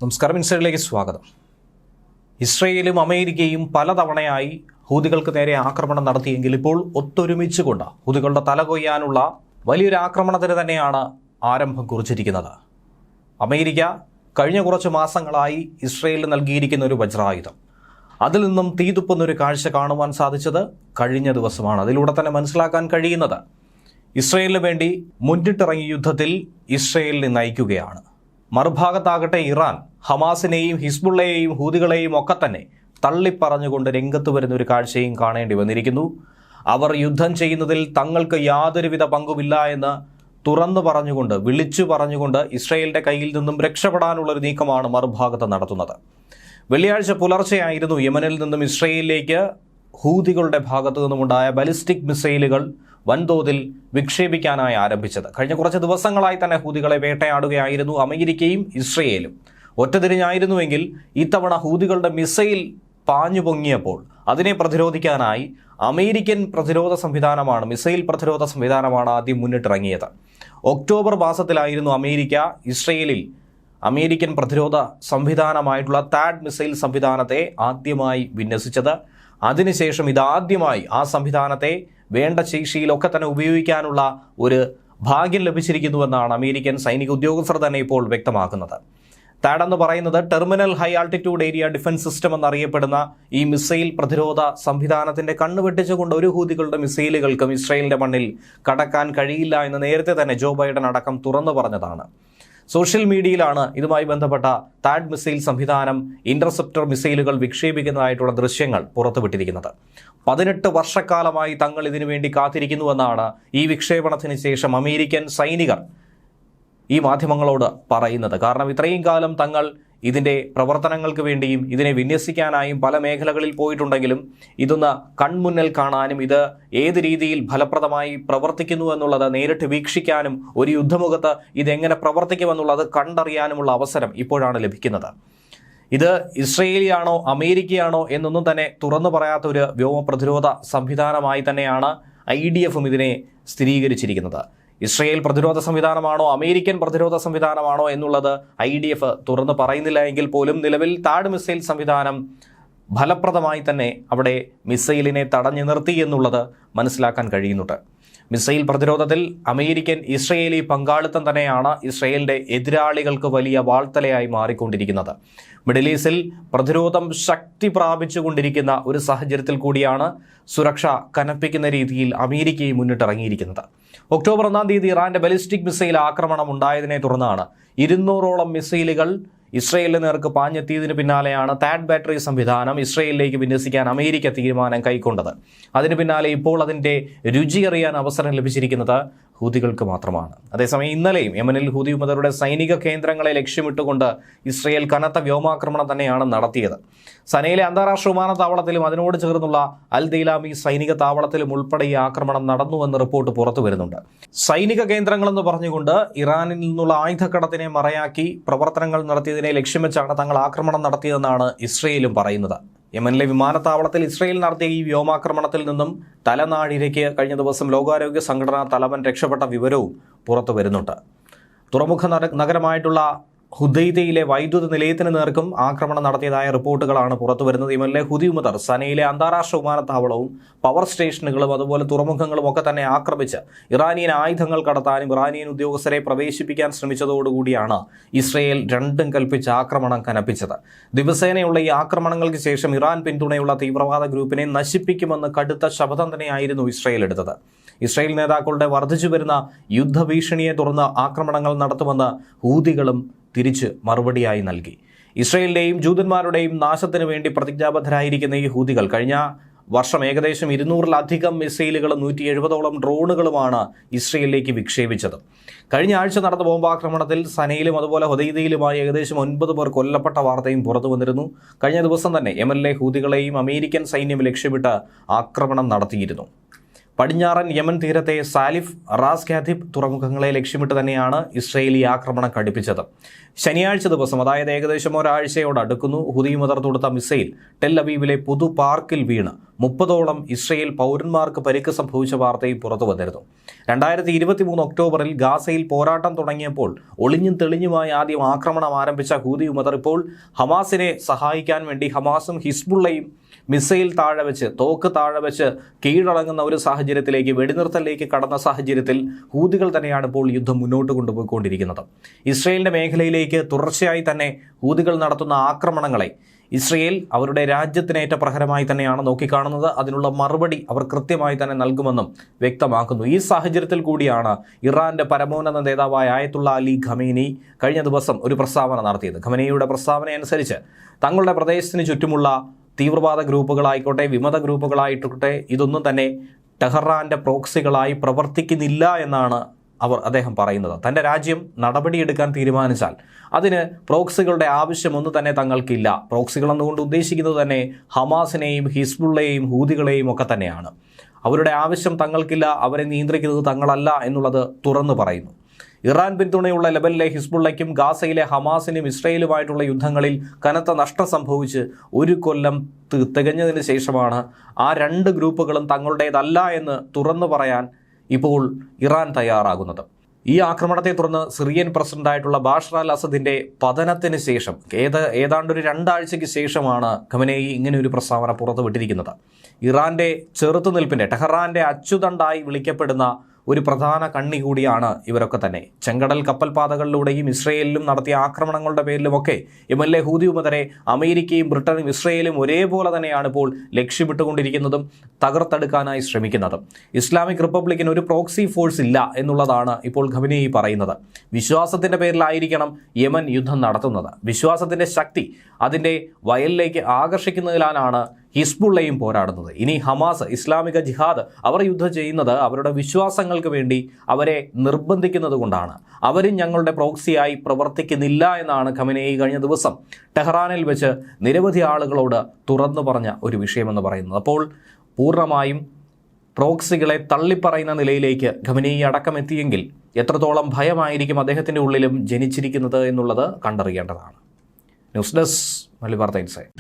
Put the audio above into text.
നമസ്കാരം, ഇൻസൈഡിലേക്ക് സ്വാഗതം. ഇസ്രയേലും അമേരിക്കയും പലതവണയായി ഹൂതികൾക്ക് നേരെ ആക്രമണം നടത്തിയെങ്കിൽ ഇപ്പോൾ ഒത്തൊരുമിച്ചുകൊണ്ട് ഹൂതികളുടെ തലകൊയ്യാനുള്ള വലിയൊരു ആക്രമണത്തിന് തന്നെയാണ് ആരംഭം കുറിച്ചിരിക്കുന്നത്. അമേരിക്ക കഴിഞ്ഞ കുറച്ച് മാസങ്ങളായി ഇസ്രയേലിന് നൽകിയിരിക്കുന്ന ഒരു വജ്രായുധം, അതിൽ നിന്നും തീതുപ്പുന്നൊരു കാഴ്ച കാണുവാൻ സാധിച്ചത് കഴിഞ്ഞ ദിവസമാണ്. അതിലൂടെ തന്നെ മനസ്സിലാക്കാൻ കഴിയുന്നത് ഇസ്രയേലിന് വേണ്ടി മുന്നിട്ടിറങ്ങിയ യുദ്ധത്തിൽ ഇസ്രയേലിനെ നയിക്കുകയാണ്. മറുഭാഗത്താകട്ടെ ഇറാൻ ഹമാസിനെയും ഹിസ്ബുള്ളയെയും ഹൂതികളെയും ഒക്കെ തന്നെ തള്ളിപ്പറഞ്ഞുകൊണ്ട് രംഗത്ത് വരുന്ന ഒരു കാഴ്ചയും കാണേണ്ടി വന്നിരിക്കുന്നു. അവർ യുദ്ധം ചെയ്യുന്നതിൽ തങ്ങൾക്ക് യാതൊരുവിധ പങ്കുമില്ല എന്ന് തുറന്നു പറഞ്ഞുകൊണ്ട്, വിളിച്ചു പറഞ്ഞുകൊണ്ട് ഇസ്രയേലിന്റെ കയ്യിൽ നിന്നും രക്ഷപ്പെടാനുള്ളൊരു നീക്കമാണ് മറുഭാഗത്ത് നടത്തുന്നത്. വെള്ളിയാഴ്ച പുലർച്ചെയായിരുന്നു യമനിൽ നിന്നും ഇസ്രയേലിലേക്ക് ഹൂതികളുടെ ഭാഗത്തു നിന്നുമുണ്ടായ ബാലിസ്റ്റിക് മിസൈലുകൾ വൻതോതിൽ വിക്ഷേപിക്കാനായി ആരംഭിച്ചത്. കഴിഞ്ഞ കുറച്ച് ദിവസങ്ങളായി തന്നെ ഹൂതികളെ വേട്ടയാടുകയായിരുന്നു അമേരിക്കയും ഇസ്രയേലും. ഒറ്റതിരിഞ്ഞായിരുന്നുവെങ്കിൽ ഇത്തവണ ഹൂതികളുടെ മിസൈൽ പാഞ്ഞു പൊങ്ങിയപ്പോൾ അതിനെ പ്രതിരോധിക്കാനായി അമേരിക്കൻ പ്രതിരോധ സംവിധാനമാണ്, മിസൈൽ പ്രതിരോധ സംവിധാനമാണ് ആദ്യം മുന്നിട്ടിറങ്ങിയത്. ഒക്ടോബർ മാസത്തിലായിരുന്നു അമേരിക്ക ഇസ്രയേലിൽ അമേരിക്കൻ പ്രതിരോധ സംവിധാനമായിട്ടുള്ള താഡ് മിസൈൽ സംവിധാനത്തെ ആദ്യമായി വിന്യസിച്ചത്. അതിനുശേഷം ഇതാദ്യമായി ആ സംവിധാനത്തെ വേണ്ട ശേഷിയിലൊക്കെ തന്നെ ഉപയോഗിക്കാനുള്ള ഒരു ഭാഗ്യം ലഭിച്ചിരിക്കുന്നുവെന്നാണ് അമേരിക്കൻ സൈനിക ഉദ്യോഗസ്ഥർ തന്നെ ഇപ്പോൾ വ്യക്തമാക്കുന്നത്. താഡ് എന്ന് പറയുന്നത് terminal high altitude area defence system എന്നറിയപ്പെടുന്ന ഈ മിസൈൽ പ്രതിരോധ സംവിധാനത്തിന്റെ കണ്ണുവെട്ടിച്ചുകൊണ്ട് ഒരു ഹൂതികളുടെ മിസൈലുകൾക്കും ഇസ്രയേലിന്റെ മണ്ണിൽ കടക്കാൻ കഴിയില്ല എന്ന് നേരത്തെ തന്നെ ജോ ബൈഡൻ അടക്കം തുറന്നു പറഞ്ഞതാണ്. സോഷ്യൽ മീഡിയയിലാണ് ഇതുമായി ബന്ധപ്പെട്ട താഡ് മിസൈൽ സംവിധാനം, ഇന്റർസെപ്റ്റർ മിസൈലുകൾ വിക്ഷേപിക്കുന്നതായിട്ടുള്ള ദൃശ്യങ്ങൾ പുറത്തുവിട്ടിരിക്കുന്നത്. 18 വർഷക്കാലമായി തങ്ങൾ ഇതിനു വേണ്ടി കാത്തിരിക്കുന്നുവെന്നാണ് ഈ വിക്ഷേപണത്തിന് ശേഷം അമേരിക്കൻ സൈനികർ ഈ മാധ്യമങ്ങളോട് പറയുന്നത്. കാരണം ഇത്രയും കാലം തങ്ങൾ ഇതിൻ്റെ പ്രവർത്തനങ്ങൾക്ക് വേണ്ടിയും ഇതിനെ വിന്യസിക്കാനായും പല മേഖലകളിൽ പോയിട്ടുണ്ടെങ്കിലും ഇതൊന്ന് കൺമുന്നിൽ കാണാനും ഇത് ഏത് രീതിയിൽ ഫലപ്രദമായി പ്രവർത്തിക്കുന്നു എന്നുള്ളത് നേരിട്ട് വീക്ഷിക്കാനും ഒരു യുദ്ധമുഖത്ത് ഇതെങ്ങനെ പ്രവർത്തിക്കുമെന്നുള്ളത് കണ്ടറിയാനുമുള്ള അവസരം ഇപ്പോഴാണ് ലഭിക്കുന്നത്. ഇത് ഇസ്രയേലിയാണോ അമേരിക്കയാണോ എന്നൊന്നും തന്നെ തുറന്നു പറയാത്ത ഒരു വ്യോമ പ്രതിരോധ സംവിധാനമായി തന്നെയാണ് IDF ഇതിനെ സ്ഥിരീകരിച്ചിരിക്കുന്നത്. ഇസ്രയേൽ പ്രതിരോധ സംവിധാനമാണോ അമേരിക്കൻ പ്രതിരോധ സംവിധാനമാണോ എന്നുള്ളത് IDF തുറന്നു പറയുന്നില്ല എങ്കിൽ പോലും നിലവിൽ താഡ് മിസൈൽ സംവിധാനം ഫലപ്രദമായി തന്നെ അവിടെ മിസൈലിനെ തടഞ്ഞു നിർത്തി എന്നുള്ളത് മനസ്സിലാക്കാൻ കഴിയുന്നുണ്ട്. മിസൈൽ പ്രതിരോധത്തിൽ അമേരിക്കൻ ഇസ്രയേലി പങ്കാളിത്തം തന്നെയാണ് ഇസ്രയേലിന്റെ എതിരാളികൾക്ക് വലിയ വാൾത്തലയായി മാറിക്കൊണ്ടിരിക്കുന്നത്. മിഡിൽ ഈസ്റ്റിൽ പ്രതിരോധം ശക്തി പ്രാപിച്ചുകൊണ്ടിരിക്കുന്ന ഒരു സാഹചര്യത്തിൽ കൂടിയാണ് സുരക്ഷ കനപ്പിക്കുന്ന രീതിയിൽ അമേരിക്കയും മുന്നിട്ടിറങ്ങിയിരിക്കുന്നത്. ഒക്ടോബർ 1 ഇറാന്റെ ബാലിസ്റ്റിക് മിസൈൽ ആക്രമണം ഉണ്ടായതിനെ തുടർന്നാണ് 200ഓളം മിസൈലുകൾ ഇസ്രയേലിന് നേർക്ക് പാഞ്ഞെത്തിയതിന് പിന്നാലെയാണ് താഡ് ബാറ്ററി സംവിധാനം ഇസ്രയേലിലേക്ക് വിന്യസിക്കാൻ അമേരിക്ക തീരുമാനം കൈക്കൊണ്ടത്. അതിന് പിന്നാലെ ഇപ്പോൾ അതിൻ്റെ രുചിയറിയാൻ അവസരം ലഭിച്ചിരിക്കുന്നത് ഹൂതികൾക്ക് മാത്രമാണ്. അതേസമയം ഇന്നലെയും യമനിൽ ഹൂതി വിമതരുടെ സൈനിക കേന്ദ്രങ്ങളെ ലക്ഷ്യമിട്ടുകൊണ്ട് ഇസ്രയേൽ കനത്ത വ്യോമാക്രമണം തന്നെയാണ് നടത്തിയത്. സനയിലെ അന്താരാഷ്ട്ര വിമാനത്താവളത്തിലും അതിനോട് ചേർന്നുള്ള അൽ ദൈലാമി സൈനിക താവളത്തിലും ഉൾപ്പെടെ ഈ ആക്രമണം നടന്നുവെന്ന് റിപ്പോർട്ട് പുറത്തു വരുന്നുണ്ട്. സൈനിക കേന്ദ്രങ്ങളെന്ന് പറഞ്ഞുകൊണ്ട് ഇറാനിൽ നിന്നുള്ള ആയുധക്കടത്തിനെ മറയാക്കി പ്രവർത്തനങ്ങൾ നടത്തിയതിനെ ലക്ഷ്യം വെച്ചാണ് തങ്ങൾ ആക്രമണം നടത്തിയതെന്നാണ് ഇസ്രയേലും പറയുന്നത്. യമനിലെ വിമാനത്താവളത്തിൽ ഇസ്രയേൽ നടത്തിയ ഈ വ്യോമാക്രമണത്തിൽ നിന്നും തലനാഴിലേക്ക് കഴിഞ്ഞ ദിവസം ലോകാരോഗ്യ സംഘടനാ തലവൻ രക്ഷപ്പെട്ട വിവരവും പുറത്തു വരുന്നുണ്ട്. തുറമുഖ നഗരമായിട്ടുള്ള ഹുദൈദയിലെ വൈദ്യുത നിലയത്തിന് നേർക്കും ആക്രമണം നടത്തിയതായ റിപ്പോർട്ടുകളാണ് പുറത്തു വരുന്നത്. യമനിലെ ഹൂതി വിമതർ സനയിലെ അന്താരാഷ്ട്ര വിമാനത്താവളവും പവർ സ്റ്റേഷനുകളും അതുപോലെ തുറമുഖങ്ങളും ഒക്കെ തന്നെ ആക്രമിച്ച് ഇറാനിയൻ ആയുധങ്ങൾ കടത്താനും ഇറാനിയൻ ഉദ്യോഗസ്ഥരെ പ്രവേശിപ്പിക്കാൻ ശ്രമിച്ചതോടുകൂടിയാണ് ഇസ്രയേൽ രണ്ടും കൽപ്പിച്ച് ആക്രമണം കനപ്പിച്ചത്. ദിവസേനയുള്ള ഈ ആക്രമണങ്ങൾക്ക് ശേഷം ഇറാൻ പിന്തുണയുള്ള തീവ്രവാദ ഗ്രൂപ്പിനെ നശിപ്പിക്കുമെന്ന് കടുത്ത ശപഥം തന്നെയായിരുന്നു ഇസ്രയേൽ എടുത്തത്. ഇസ്രയേൽ നേതാക്കളുടെ വർദ്ധിച്ചു വരുന്ന യുദ്ധഭീഷണിയെ തുടർന്ന് ആക്രമണങ്ങൾ നടത്തുമെന്ന് ഹൂതികളും തിരിച്ച് മറുപടിയായി നൽകി. ഇസ്രയേലിൻ്റെയും ജൂതന്മാരുടെയും നാശത്തിന് വേണ്ടി പ്രതിജ്ഞാബദ്ധരായിരിക്കുന്ന ഈ ഹൂതികൾ കഴിഞ്ഞ വർഷം ഏകദേശം 200-ലധികം മിസൈലുകളും 170ഓളം ഡ്രോണുകളുമാണ് ഇസ്രയേലിലേക്ക് വിക്ഷേപിച്ചത്. കഴിഞ്ഞ ആഴ്ച നടന്ന ബോംബാക്രമണത്തിൽ സനയിലും അതുപോലെ ഹുദൈദയിലുമായി ഏകദേശം 9 പേർ കൊല്ലപ്പെട്ട വാർത്തയും പുറത്തു വന്നിരുന്നു. കഴിഞ്ഞ ദിവസം തന്നെ യമനിലെ ഹൂതികളെയും അമേരിക്കൻ സൈന്യം ലക്ഷ്യമിട്ട് ആക്രമണം നടത്തിയിരുന്നു. പടിഞ്ഞാറൻ യമൻ തീരത്തെ സാലിഫ്, റാസ് ഖാദിബ് തുറമുഖങ്ങളെ ലക്ഷ്യമിട്ട് തന്നെയാണ് ഇസ്രയേലി ആക്രമണം കടുപ്പിച്ചത്. ശനിയാഴ്ച ദിവസം, അതായത് ഏകദേശം ഒരാഴ്ചയോട് അടുക്കുന്നു, ഹൂതി വിമതർ തൊടുത്ത മിസൈൽ ടെൽ അവീവിലെ പൊതു പാർക്കിൽ വീണ് 30ഓളം ഇസ്രയേൽ പൗരന്മാർക്ക് പരിക്ക് സംഭവിച്ച വാർത്തയും പുറത്തു വന്നിരുന്നു. 2023 ഒക്ടോബറിൽ ഗാസയിൽ പോരാട്ടം തുടങ്ങിയപ്പോൾ ഒളിഞ്ഞും തെളിഞ്ഞുമായി ആദ്യം ആക്രമണം ആരംഭിച്ച ഹൂതി വിമതർ ഇപ്പോൾ ഹമാസിനെ സഹായിക്കാൻ വേണ്ടി ഹമാസും ഹിസ്ബുള്ളയും മിസൈൽ താഴെ വെച്ച്, തോക്ക് താഴെ വെച്ച് കീഴടങ്ങുന്ന ഒരു സാഹചര്യത്തിലേക്ക്, വെടിനിർത്തലിലേക്ക് കടന്ന സാഹചര്യത്തിൽ ഹൂതികൾ തന്നെയാണ് ഇപ്പോൾ യുദ്ധം മുന്നോട്ട് കൊണ്ടുപോയിക്കൊണ്ടിരിക്കുന്നത്. ഇസ്രയേലിൻ്റെ മേഖലയിലേക്ക് തുടർച്ചയായി തന്നെ ഹൂതികൾ നടത്തുന്ന ആക്രമണങ്ങളെ ഇസ്രയേൽ അവരുടെ രാജ്യത്തിനേറ്റ പ്രഹരമായി തന്നെയാണ് നോക്കിക്കാണുന്നത്. അതിനുള്ള മറുപടി അവർ കൃത്യമായി തന്നെ നൽകുമെന്നും വ്യക്തമാക്കുന്നു. ഈ സാഹചര്യത്തിൽ കൂടിയാണ് ഇറാന്റെ പരമോന്നത നേതാവായ ആയത്തുള്ള അലി ഖമേനി കഴിഞ്ഞ ദിവസം ഒരു പ്രസ്താവന നടത്തിയത്. ഖമേനിയുടെ പ്രസ്താവന അനുസരിച്ച് തങ്ങളുടെ പ്രദേശത്തിന് ചുറ്റുമുള്ള തീവ്രവാദ ഗ്രൂപ്പുകളായിക്കോട്ടെ, വിമത ഗ്രൂപ്പുകളായിക്കോട്ടെ, ഇതൊന്നും തന്നെ ടെഹ്റാന്റെ പ്രോക്സികളായി പ്രവർത്തിക്കുന്നില്ല എന്നാണ് അദ്ദേഹം പറയുന്നത്. തൻ്റെ രാജ്യം നടപടിയെടുക്കാൻ തീരുമാനിച്ചാൽ അതിന് പ്രോക്സികളുടെ ആവശ്യമൊന്നും തന്നെ തങ്ങൾക്കില്ല. പ്രോക്സികൾ എന്നുകൊണ്ട് ഉദ്ദേശിക്കുന്നത് തന്നെ ഹമാസിനെയും ഹിസ്ബുള്ളയെയും ഹൂതികളെയും ഒക്കെ തന്നെയാണ്. അവരുടെ ആവശ്യം തങ്ങൾക്കില്ല, അവരെ നിയന്ത്രിക്കുന്നത് തങ്ങളല്ല എന്നുള്ളത് തുറന്നു പറയുന്നു. ഇറാൻ പിന്തുണയുള്ള ലെബനിലെ ഹിസ്ബുള്ളയ്ക്കും ഗാസയിലെ ഹമാസിനും ഇസ്രയേലുമായിട്ടുള്ള യുദ്ധങ്ങളിൽ കനത്ത നഷ്ടം സംഭവിച്ച് 1 കൊല്ലം തികഞ്ഞതിന് ശേഷമാണ് ആ 2 ഗ്രൂപ്പുകളും തങ്ങളുടേതല്ല എന്ന് തുറന്നു പറയാൻ ഇപ്പോൾ ഇറാൻ തയ്യാറാകുന്നത്. ഈ ആക്രമണത്തെ തുടർന്ന് സിറിയൻ പ്രസിഡന്റായിട്ടുള്ള ബാഷർ അൽ അസദിന്റെ പതനത്തിന് ശേഷം ഏതാണ്ട് ഒരു 2 ആഴ്ചയ്ക്ക് ശേഷമാണ് ഖമനേയി ഇങ്ങനെ ഒരു പ്രസ്താവന പുറത്തുവിട്ടിരിക്കുന്നത്. ഇറാന്റെ ചെറുത്തുനിൽപ്പിന്റെ, ടെഹ്റാന്റെ അച്ചുതണ്ടായി വിളിക്കപ്പെടുന്ന ഒരു പ്രധാന കണ്ണി കൂടിയാണ് ഇവരൊക്കെ തന്നെ. ചെങ്കടൽ കപ്പൽപാതകളിലൂടെയും ഇസ്രയേലിലും നടത്തിയ ആക്രമണങ്ങളുടെ പേരിലുമൊക്കെ യമനിലെ ഹൂതി വിമതരെ അമേരിക്കയും ബ്രിട്ടനും ഇസ്രയേലും ഒരേപോലെ തന്നെയാണ് ഇപ്പോൾ ലക്ഷ്യമിട്ടുകൊണ്ടിരിക്കുന്നതും തകർത്തെടുക്കാനായി ശ്രമിക്കുന്നതും. ഇസ്ലാമിക് റിപ്പബ്ലിക്കിന് ഒരു പ്രോക്സി ഫോഴ്സ് ഇല്ല എന്നുള്ളതാണ് ഇപ്പോൾ ഖമേനി പറയുന്നത്. വിശ്വാസത്തിന്റെ പേരിലായിരിക്കണം യമൻ യുദ്ധം നടത്തുന്നത്. വിശ്വാസത്തിന്റെ ശക്തി അതിൻ്റെ വയലിലേക്ക് ആകർഷിക്കുന്നതിലാണ് ഹിസ്ബുള്ളയും പോരാടുന്നത്. ഇനി ഹമാസ്, ഇസ്ലാമിക ജിഹാദ്, അവർ യുദ്ധം ചെയ്യുന്നത് അവരുടെ വിശ്വാസങ്ങൾക്ക് വേണ്ടി അവരെ നിർബന്ധിക്കുന്നത് കൊണ്ടാണ്. അവരും ഞങ്ങളുടെ പ്രോക്സിയായി പ്രവർത്തിക്കുന്നില്ല എന്നാണ് ഖമേനി കഴിഞ്ഞ ദിവസം ടെഹ്റാനിൽ വെച്ച് നിരവധി ആളുകളോട് തുറന്നു പറഞ്ഞ ഒരു വിഷയമെന്ന് പറയുന്നത്. അപ്പോൾ പൂർണ്ണമായും പ്രോക്സികളെ തള്ളിപ്പറയുന്ന നിലയിലേക്ക് ഖമേനി അടക്കം എത്തിയെങ്കിൽ എത്രത്തോളം ഭയമായിരിക്കും അദ്ദേഹത്തിൻ്റെ ഉള്ളിലും ജനിച്ചിരിക്കുന്നത് എന്നുള്ളത് കണ്ടറിയേണ്ടതാണ്. ന്യൂസ് ഡെസ്ക് മലയാളി വാർത്ത ഇൻസൈറ്റ്.